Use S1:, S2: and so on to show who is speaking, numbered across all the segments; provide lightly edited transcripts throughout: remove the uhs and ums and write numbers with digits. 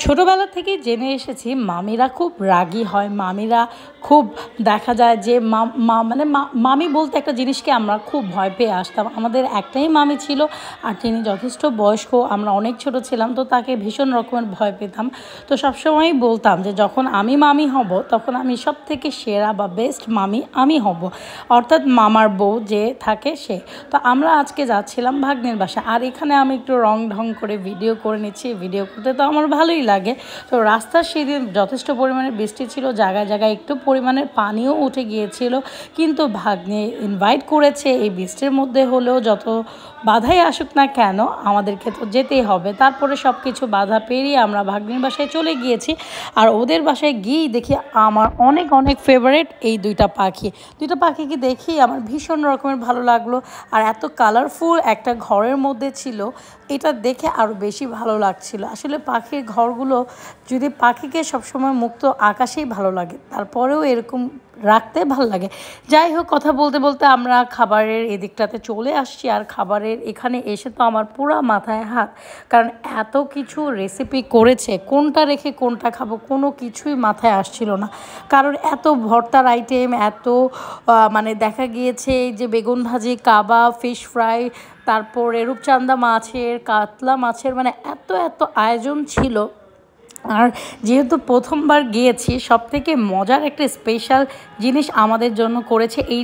S1: ছোটবেলা থেকেই জেনে এসেছি মামিরা খুব রাগী হয়। মামিরা খুব দেখা যায় যে মামি বলতে একটা জিনিসকে আমরা খুব ভয় পেয়ে আসতাম। আমাদের একটাই মামি ছিল, আর তিনি যথেষ্ট বয়স্ক। আমরা অনেক ছোট ছিলাম, তো তাকে ভীষণ রকমের ভয় পেতাম। তো সবসময়ই বলতাম যে যখন আমি মামি হব তখন আমি সব থেকে সেরা বা বেস্ট মামি আমি হব, অর্থাৎ মামার বউ যে থাকে সে। তো আমরা আজকে যাচ্ছিলাম ভাগ্নের বাসা, আর এখানে আমি একটু রং ঢং করে ভিডিও করে নিচ্ছি। ভিডিও করতে তো আমার ভালোই লাগে। তো রাস্তার সেদিন যথেষ্ট পরিমাণে বৃষ্টি ছিল, জায়গায় জায়গায় একটু পরিমাণের পানিও উঠে গিয়েছিল, কিন্তু ভাগ্নে ইনভাইট করেছে এই বৃষ্টির মধ্যে হলেও যত বাধাই আসুক না কেন আমাদেরকে তো যেতেই হবে। তারপরে সব কিছু বাধা পেরিয়ে আমরা ভাগ্নের বাসায় চলে গিয়েছি। আর ওদের বাসায় গিয়েই দেখি আমার অনেক অনেক ফেভারিট এই দুইটা পাখিকে দেখি আমার ভীষণ রকমের ভালো লাগলো। আর এত কালারফুল একটা ঘরের মধ্যে ছিল, এটা দেখে আরও বেশি ভালো লাগছিল। আসলে পাখির ঘরগুলো যদি পাখিকে সবসময় মুক্ত আকাশেই ভালো লাগে, তারপরেও এরকম রাখতে ভালো লাগে। যাই হোক, কথা বলতে বলতে আমরা খাবারের এদিকটাতে চলে আসছি। আর খাবারের এখানে এসে তো আমার পুরো মাথায় হাত, কারণ এত কিছু রেসিপি করেছে, কোনটা রেখে কোনটা খাবো কোনো কিছুই মাথায় আসছিল না। কারণ এত ভর্তার আইটেম, এত দেখা গিয়েছে যে বেগুন ভাজি, কাবাব, ফিশ ফ্রাই, তারপরে রূপচাঁদা মাছের, কাতলা মাছের, এত এত আয়োজন ছিল। আর যেহেতু প্রথমবার গিয়েছি, সবথেকে মজার একটা স্পেশাল জিনিস আমাদের জন্য করেছে এই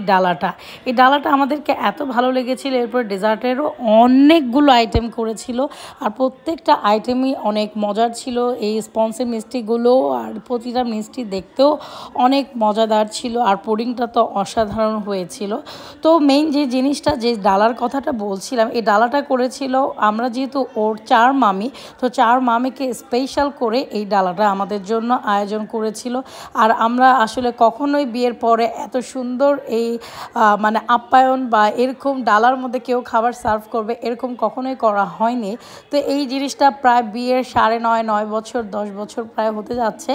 S1: ডালাটা আমাদেরকে এত ভালো লেগেছিল। এরপর ডেজার্টেরও অনেকগুলো আইটেম করেছিল, আর প্রত্যেকটা আইটেমই অনেক মজার ছিল। এই স্পঞ্জের মিষ্টিগুলো আর প্রতিটা মিষ্টি দেখতেও অনেক মজাদার ছিল, আর পুডিংটা তো অসাধারণ হয়েছিল। তো মেইন যে জিনিসটা, যে ডালার কথাটা বলছিলাম, এই ডালাটা করেছিল আমরা যেহেতু ওর 4 মামি, তো 4 মামিকে স্পেশাল করে এই ডালাটা আমাদের জন্য আয়োজন করেছিল। আর আমরা আসলে কখনোই বিয়ের পরে এত সুন্দর এই আপ্যায়ন বা এরকম ডালার মধ্যে কেউ খাবার সার্ভ করবে এরকম কখনোই করা হয়নি। তো এই জিনিসটা প্রায় বিয়ের 9.5 বছর 10 বছর প্রায় হতে যাচ্ছে,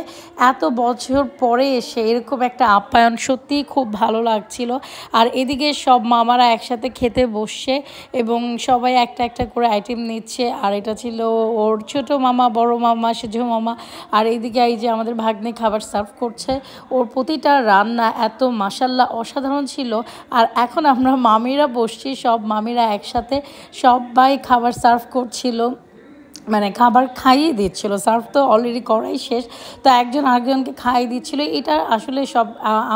S1: এত বছর পরে এসে এরকম একটা আপ্যায়ন সত্যিই খুব ভালো লাগছিল। আর এদিকে সব মামারা একসাথে খেতে বসছে এবং সবাই একটা একটা করে আইটেম নিচ্ছে। আর এটা ছিল ওর ছোট মামা, বড় মামা, সেজো মামা। আর এইদিকে এই যে আমাদের ভাগ্নে খাবার সার্ভ করছে, ওর প্রতিটা রান্না এত মাশাল্লাহ অসাধারণ ছিল। আর এখন আমরা মামিরা বসছি, সব মামিরা একসাথে সবাই খাবার সার্ভ করছিল, খাবার খাইয়ে দিচ্ছিল। সার্ভ তো অলরেডি করাই শেষ, তো একজন আরেকজনকে খাইয়ে দিচ্ছিল। এটা আসলে সব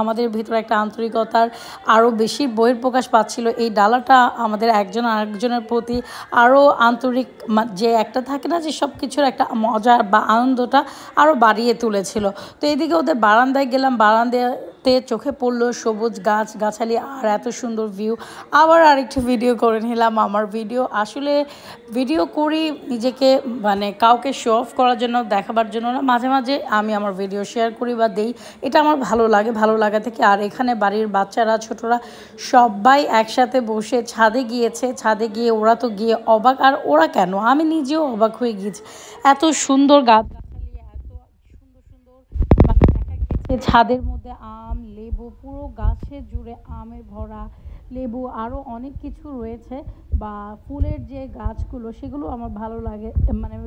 S1: আমাদের ভিতরে একটা আন্তরিকতার আরও বেশি বহিঃপ্রকাশ পাচ্ছিল। এই ডালাটা আমাদের একজন আরেকজনের প্রতি আরও আন্তরিক, যে একটা থাকে না যে সব কিছুর একটা মজা বা আনন্দটা আরও বাড়িয়ে তুলেছিল। তো এদিকে ওদের বারান্দায় গেলাম, বারান্দাতে চোখে পড়লো সবুজ গাছালি আর এত সুন্দর ভিউ। আবার আরেকটু ভিডিও করে নিলাম। আমার ভিডিও করি নিজেকে কাউকে শো অফ করার জন্য, দেখাবার জন্য না, মাঝে মাঝে আমি আমার ভিডিও শেয়ার করি বা দেই, এটা আমার ভালো লাগে। ভালো লাগা থেকে আর এখানে বাড়ির বাচ্চারা, ছোটরা সবাই একসাথে বসে ছাদে গিয়েছে। ছাদে গিয়ে ওরা তো গিয়ে অবাক, আর ওরা কেন, আমি নিজেও অবাক হয়ে গিয়েছি। এত সুন্দর গাছ, এত সুন্দর সুন্দর দেখা গিয়েছে ছাদের মধ্যে আম, লেবু, পুরো গাছে জুড়ে আমের ভরা, লেবু আরও অনেক কিছু রয়েছে, বা ফুলের যে গাছগুলো সেগুলো আমার ভালো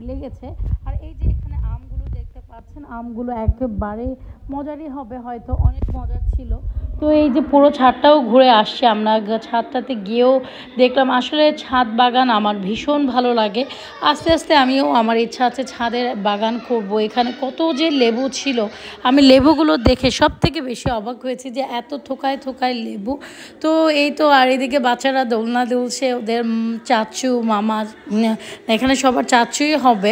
S1: লেগেছে। আর এই যে এখানে আমগুলো দেখতে পাচ্ছেন, আমগুলো একেবারে মজারই হবে, হয়তো অনেক মজার ছিল। তো এই যে পুরো ছাদটাও ঘুরে আসছে, আমরা ছাদটাতে গিয়েও দেখলাম। আসলে ছাদ বাগান আমার ভীষণ ভালো লাগে। আস্তে আস্তে আমিও, আমার ইচ্ছা আছে ছাদের বাগান করব। এখানে কত যে লেবু ছিল, আমি লেবুগুলো দেখে সব থেকে বেশি অবাক হয়েছি যে এত থোকায় থোকায় লেবু। তো এই তো, আর এদিকে বাচ্চারা দোলনা দুলছে, ওদের চাচু মামা, এখানে সবার চাচুই হবে।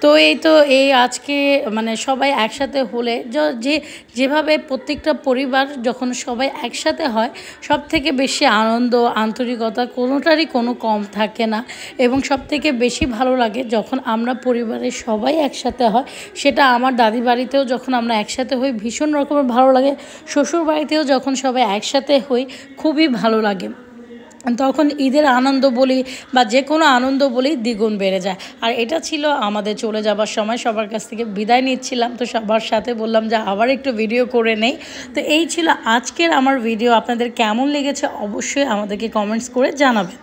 S1: তো এই তো, এই আজকে সবাই একসাথে হলে যেভাবে প্রত্যেকটা পরিবার যখন সবাই একসাথে হয়, সব থেকে বেশি আনন্দ, আন্তরিকতা কোনোটারই কোনো কম থাকে না। এবং সব থেকে বেশি ভালো লাগে যখন আমরা পরিবারের সবাই একসাথে হয়। সেটা আমার দাদি বাড়িতেও যখন আমরা একসাথে হই ভীষণ রকমের ভালো লাগে, শ্বশুর বাড়িতেও যখন সবাই একসাথে হই খুবই ভালো লাগে। তখন ঈদের আনন্দ বলি বা যে কোনো আনন্দ বলি দ্বিগুণ বেড়ে যায়। আর এটা ছিল আমাদের চলে যাবার সময়, সবার কাছ থেকে বিদায় নিচ্ছিলাম। তো সবার সাথে বললাম যে আবার একটু ভিডিও করে নেই। তো এই ছিল আজকের আমার ভিডিও। আপনাদের কেমন লেগেছে অবশ্যই আমাদেরকে কমেন্টস করে জানাবেন।